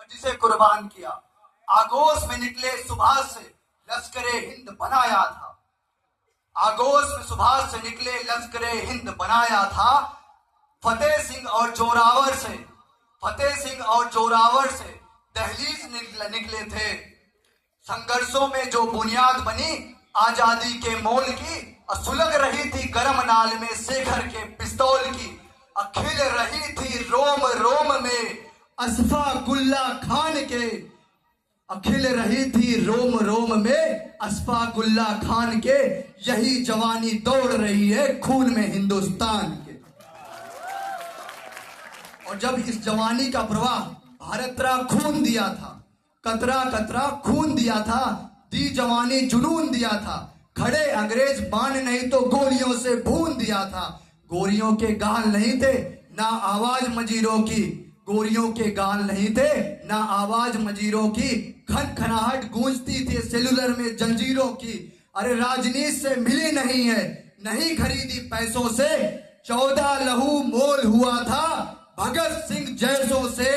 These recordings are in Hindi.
और जिसे कुर्बान किया। आगोश में निकले सुभाष से लश्करे हिंद बनाया था। आगोश में सुभाष से निकले लश्करे हिंद बनाया था। फतेह सिंह और जोरावर से दहलीज निकले थे। संघर्षों में जो बुनियाद बनी आजादी के मोल की, सुलग रही थी गरम नाल में शेखर के पिस्तौल की, खिल रही थी रोम रोम में अशफाकुल्ला खान के, खिल रही थी रोम रोम में अशफाकुल्ला खान के, यही जवानी दौड़ रही है खून में हिंदुस्तान के। और जब इस जवानी का प्रवाह भारतरा खून दिया था, कतरा कतरा खून दिया था, दी जवानी जुनून दिया था, खड़े अंग्रेज बाण नहीं तो गोलियों से भून दिया था। गोरियों के गाल नहीं थे ना आवाज मजीरों की, गोरियों के गाल नहीं थे ना आवाज मजीरों की, खनखनाहट गूंजती थी सेलुलर में जंजीरों की। अरे राजनीति से मिली नहीं है, नहीं खरीदी पैसों से, 14 लहू मोल हुआ था भगत सिंह जैसों से।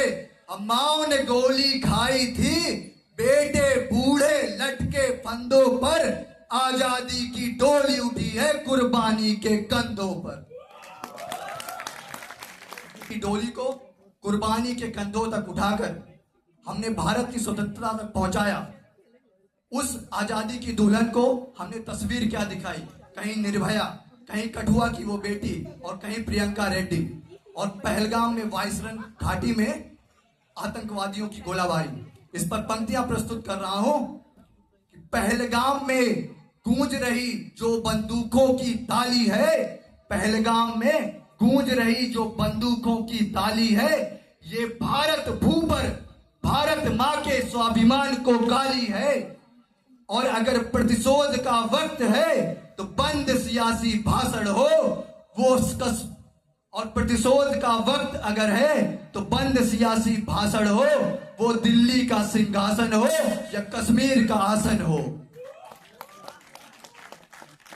अम्माओं ने गोली खाई थी, बेटे बूढ़े लटके फंदों पर, आजादी की डोली उठी है कुर्बानी के कंधों पर। की डोली को कुर्बानी के कंधों तक उठाकर हमने भारत की स्वतंत्रता तक पहुंचाया। उस आजादी की दुल्हन को हमने तस्वीर क्या दिखाई, कहीं निर्भया, कहीं कठुआ की वो बेटी और कहीं प्रियंका रेड्डी, और पहलगाम में वायसरन घाटी में आतंकवादियों की गोलाबारी। इस पर पंक्तियां प्रस्तुत कर रहा हूं कि पहलगाम में गूंज रही जो बंदूकों की ताली है, पहलगाम में गूंज रही जो बंदूकों की ताली है, ये भारत भू पर भारत मां के स्वाभिमान को गाली है। और अगर प्रतिशोध का वक्त है तो बंद सियासी भाषण हो वो और प्रतिशोध का वक्त अगर है तो बंद सियासी भाषण हो, वो दिल्ली का सिंहासन हो या कश्मीर का आसन हो।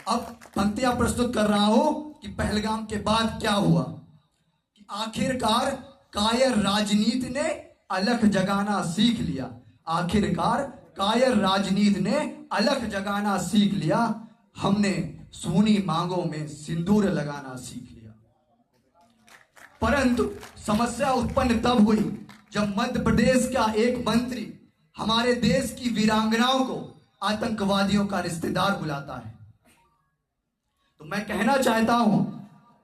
अब पंक्तियां प्रस्तुत कर रहा हूं कि पहलगाम के बाद क्या हुआ, कि आखिरकार कायर राजनीति ने अलख जगाना सीख लिया। आखिरकार कायर राजनीति ने अलख जगाना सीख लिया। हमने सूनी मांगों में सिंदूर लगाना सीख लिया। परंतु समस्या उत्पन्न तब हुई जब मध्य प्रदेश का एक मंत्री हमारे देश की वीरांगनाओं को आतंकवादियों का रिश्तेदार बुलाता है। तो मैं कहना चाहता हूं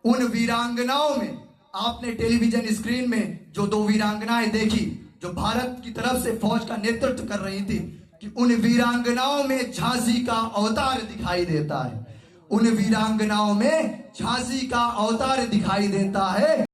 उन वीरांगनाओं में, आपने टेलीविजन स्क्रीन में जो 2 वीरांगनाएं देखी जो भारत की तरफ से फौज का नेतृत्व कर रही थी, कि उन वीरांगनाओं में झांसी का अवतार दिखाई देता है। उन वीरांगनाओं में झांसी का अवतार दिखाई देता है।